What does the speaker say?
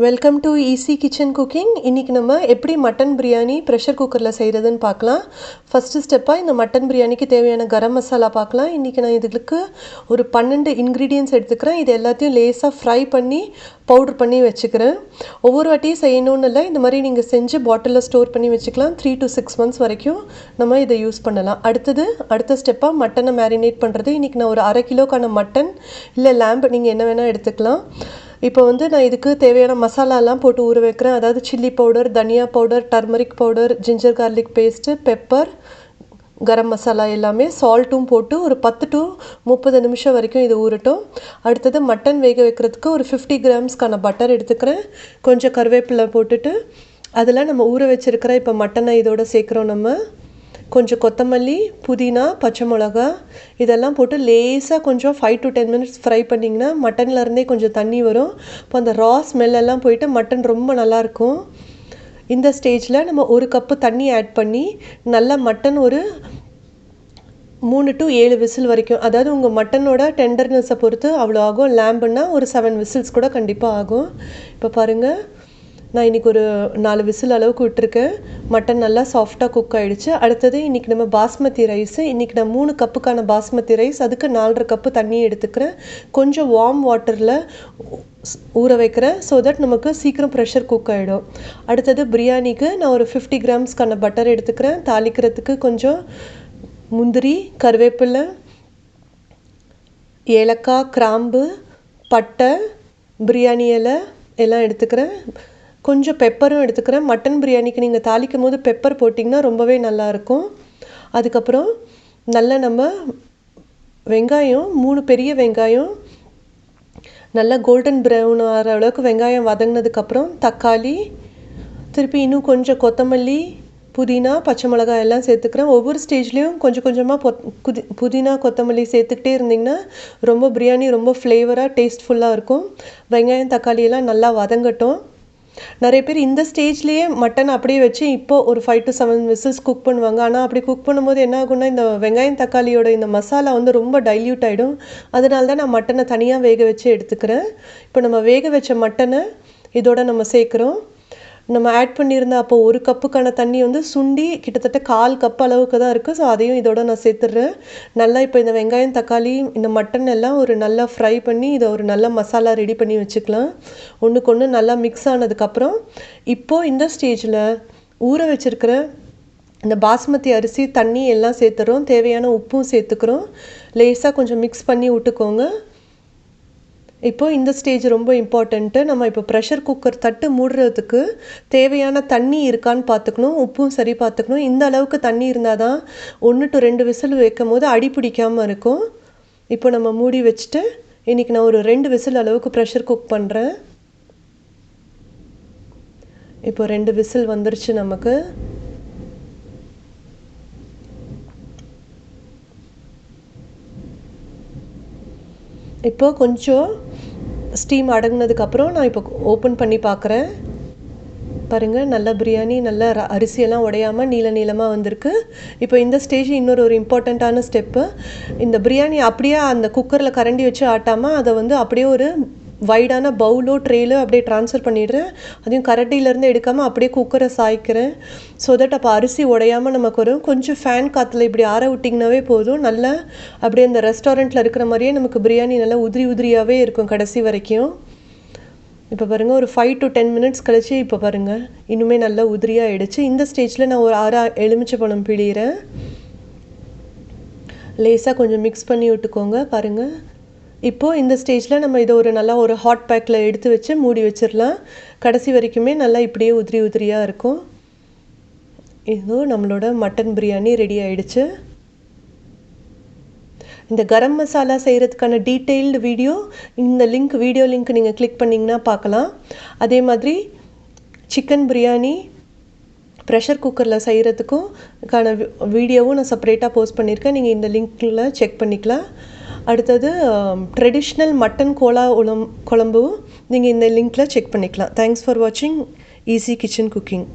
Welcome to easy kitchen cooking. இன்றைக்கி நம்ம எப்படி மட்டன் பிரியாணி ப்ரெஷர் குக்கரில் செய்கிறதுன்னு பார்க்கலாம். ஃபஸ்ட்டு ஸ்டெப்பாக இந்த மட்டன் பிரியாணிக்கு தேவையான கரம் மசாலா பார்க்கலாம். இன்றைக்கி நான் இதுக்கு ஒரு 12 இன்க்ரீடியன்ட்ஸ் எடுத்துக்கிறேன். இது எல்லாத்தையும் லேஸாக ஃப்ரை பண்ணி பவுட்ரு பண்ணி வச்சுக்கிறேன். ஒவ்வொரு வாட்டியும் செய்யணும்னு இல்லை, இந்த மாதிரி நீங்கள் செஞ்சு பாட்டிலில் ஸ்டோர் பண்ணி வச்சுக்கலாம். 3 to 6 months வரைக்கும் நம்ம இதை யூஸ் பண்ணலாம். அடுத்த ஸ்டெப்பாக மட்டனை மேரினேட் பண்ணுறது. இன்றைக்கி நான் ஒரு 1/2 கிலோக்கான மட்டன் இல்லை லேம்ப் நீங்கள் என்ன வேணால் எடுத்துக்கலாம். இப்போ நான் இதுக்கு தேவையான மசாலாலாம் போட்டு ஊற வைக்கிறேன். அதாவது சில்லி பவுடர், தனியா powder, turmeric powder, ginger garlic paste, pepper, garam masala எல்லாமே சால்ட்டும் போட்டு ஒரு 10 to 30 நிமிஷம் வரைக்கும் இது ஊறட்டும். அடுத்தது மட்டன் வேக வைக்கிறதுக்கு ஒரு 50 கிராம்ஸ்க்கான பட்டர் எடுத்துக்கிறேன். கொஞ்சம் கருவேப்பிலை போட்டுட்டு அதில் நம்ம ஊற வச்சுருக்கிற இப்போ மட்டனை இதோட சேர்க்குறோம். நம்ம கொஞ்சம் கொத்தமல்லி, புதினா, பச்சை மிளகா இதெல்லாம் போட்டு லேசாக கொஞ்சம் 5 to 10 minutes ஃப்ரை பண்ணிங்கன்னா மட்டன்லேருந்தே கொஞ்சம் தண்ணி வரும். இப்போ அந்த ரா ஸ்மெல்லெல்லாம் போயிட்டு மட்டன் ரொம்ப நல்லாயிருக்கும். இந்த ஸ்டேஜில் நம்ம 1 கப்பு தண்ணி ஆட் பண்ணி நல்லா மட்டன் ஒரு 3 to 7 விசில் வரைக்கும், அதாவது உங்கள் மட்டனோட டெண்டர்னஸை பொறுத்து அவ்வளோ ஆகும். லேம்புன்னா ஒரு 7 விசில்ஸ் கூட கண்டிப்பாக ஆகும். இப்போ பாருங்கள், நான் இன்றைக்கி ஒரு 4 விசில் அளவுக்கு விட்டுருக்கேன். மட்டன் நல்லா சாஃப்டாக குக் ஆகிடுச்சு. அடுத்தது இன்றைக்கி நம்ம பாஸ்மதி ரைஸு. இன்றைக்கி நான் 3 கப்புக்கான பாஸ்மதி ரைஸ், அதுக்கு 4.5 கப்பு தண்ணி எடுத்துக்கிறேன். கொஞ்சம் வார்ம் வாட்டரில் ஊற வைக்கிறேன். ஸோ தட் நமக்கு சீக்கிரம் ப்ரெஷர் குக் ஆகிடும். அடுத்தது பிரியாணிக்கு நான் ஒரு 50 கிராம்ஸ்க்கான பட்டர் எடுத்துக்கிறேன். தாளிக்கிறதுக்கு கொஞ்சம் முந்திரி, கருவேப்பிலை, ஏலக்காய், கிராம்பு, பட்டை, பிரியாணி இலை எல்லாம் எடுத்துக்கிறேன். கொஞ்சம் பெப்பரும் எடுத்துக்கிறேன். மட்டன் பிரியாணிக்கு நீங்கள் தாளிக்கும் போது பெப்பர் போட்டிங்கன்னா ரொம்பவே நல்லாயிருக்கும். அதுக்கப்புறம் நல்லா நம்ம வெங்காயம் 3 பெரிய வெங்காயம் நல்லா கோல்டன் ப்ரௌன் ஆகிற அளவுக்கு வெங்காயம் வதங்கினதுக்கப்புறம் தக்காளி, திருப்பி இன்னும் கொஞ்சம் கொத்தமல்லி, புதினா, பச்சை மிளகாய் எல்லாம் சேர்த்துக்கிறேன். ஒவ்வொரு ஸ்டேஜ்லேயும் கொஞ்சம் கொஞ்சமாக புதினா, கொத்தமல்லி சேர்த்துக்கிட்டே இருந்திங்கன்னா ரொம்ப பிரியாணி ரொம்ப ஃப்ளேவராக டேஸ்ட்ஃபுல்லாக இருக்கும். வெங்காயம் தக்காளியெல்லாம் நல்லா வதங்கட்டும். நிறைய பேர் இந்த ஸ்டேஜ்லேயே மட்டன் அப்படியே வச்சு இப்போது ஒரு 5 to 7 விசில்ஸ் குக் பண்ணுவாங்க. ஆனால் அப்படி குக் பண்ணும்போது என்ன ஆகும்னா இந்த வெங்காயம் தக்காளியோட இந்த மசாலா ரொம்ப டைல்யூட் ஆகிடும். அதனால தான் நான் மட்டனை தனியாக வேக வச்சு எடுத்துக்கிறேன். இப்போ நம்ம வேக வச்ச மட்டனை இதோட நம்ம சேர்க்குறோம். நம்ம ஆட் பண்ணியிருந்த அப்போ 1 கப்புக்கான தண்ணி சுண்டி கிட்டத்தட்ட 1/4 கப் அளவுக்கு தான் இருக்குது. ஸோ அதையும் இதோட நான் சேர்த்துடுறேன். நல்லா இப்போ இந்த வெங்காயம் தக்காளி இந்த மட்டன் எல்லாம் ஒரு நல்லா ஃப்ரை பண்ணி இதை ஒரு நல்ல மசாலா ரெடி பண்ணி வச்சுக்கலாம். ஒன்றுக்கு ஒன்று நல்லா மிக்ஸ் ஆனதுக்கப்புறம் இப்போது இந்த ஸ்டேஜில் ஊற வச்சுருக்கிற இந்த பாஸ்மதி அரிசி தண்ணி எல்லாம் சேர்த்துறோம். தேவையான உப்பும் சேர்த்துக்கிறோம். லேசாக கொஞ்சம் மிக்ஸ் பண்ணி விட்டுக்கோங்க. இப்போது இந்த ஸ்டேஜ் ரொம்ப இம்பார்ட்டண்ட்டு. நம்ம இப்போ ப்ரெஷர் குக்கர் தட்டு மூடுறதுக்கு தேவையான தண்ணி இருக்கான்னு பார்த்துக்கணும். உப்பும் சரி பார்த்துக்கணும். இந்த அளவுக்கு தண்ணி இருந்தால் தான் 1 to 2 விசில் வைக்கும் போது அடி பிடிக்காமல் இருக்கும். இப்போ நம்ம மூடி வச்சுட்டு இன்றைக்கி நான் ஒரு 2 விசில் அளவுக்கு ப்ரெஷர் குக் பண்ணுறேன். இப்போ 2 விசில் வந்துருச்சு நமக்கு. இப்போ கொஞ்சம் ஸ்டீம் அடங்கினதுக்கப்புறம் நான் இப்போ ஓப்பன் பண்ணி பார்க்குறேன். பாருங்கள், நல்ல பிரியாணி நல்ல அரிசியெல்லாம் உடையாமல் நீளமாக வந்திருக்கு. இப்போ இந்த ஸ்டேஜ் இன்னொரு இம்பார்ட்டண்ட்டான ஸ்டெப்பு. இந்த பிரியாணி அப்படியே அந்த குக்கரில் கரண்டி வச்சு ஆட்டாமல் அதை அப்படியே ஒரு வைடான பவுலோ ட்ரேலோ அப்படியே ட்ரான்ஸ்ஃபர் பண்ணிடுறேன். அதையும் கரண்டியிலேருந்து எடுக்காமல் அப்படியே குக்கரை சாய்க்கிறேன். ஸோ தட் அப்போ அரிசி உடையாமல் நமக்கு வரும். கொஞ்சம் ஃபேன் காற்றுல இப்படி ஆற விட்டிங்கனாவே போதும். நல்லா அப்படியே அந்த ரெஸ்டாரண்ட்டில் இருக்கிற மாதிரியே நமக்கு பிரியாணி நல்லா உதிரியாகவே இருக்கும் கடைசி வரைக்கும். இப்போ பாருங்கள், ஒரு 5 to 10 minutes கழிச்சு இப்போ பாருங்கள் இன்னுமே நல்லா உதிரியாக ஆகிடுச்சு. இந்த ஸ்டேஜில் நான் ஒரு 6 எலுமிச்சை பழம் பிழிகிறேன். லேசாக கொஞ்சம் மிக்ஸ் பண்ணி விட்டுக்கோங்க. பாருங்கள், இப்போது இந்த ஸ்டேஜில் நம்ம இதை ஒரு ஹாட் பேக்கில் எடுத்து வச்சு மூடி வச்சிடலாம். கடைசி வரைக்குமே நல்லா இப்படியே உதிரியாக இருக்கும். இதோ நம்மளோட மட்டன் பிரியாணி ரெடி ஆகிடுச்சு. இந்த கரம் மசாலா செய்கிறதுக்கான டீட்டெயில்டு வீடியோ இந்த வீடியோ லிங்க் நீங்கள் கிளிக் பண்ணிங்கன்னா பார்க்கலாம். அதே மாதிரி சிக்கன் பிரியாணி ப்ரெஷர் குக்கரில் செய்கிறதுக்கும் வீடியோவும் நான் செப்பரேட்டாக போஸ்ட் பண்ணியிருக்கேன். நீங்கள் இந்த லிங்க்கில் செக் பண்ணிக்கலாம். அடுத்தது ட்ரெடிஷ்னல் மட்டன் குழம்பும் நீங்கள் இந்த லிங்க்கில் செக் பண்ணிக்கலாம். தேங்க்ஸ் ஃபார் வாட்சிங் ஈஸி கிச்சன் குக்கிங்.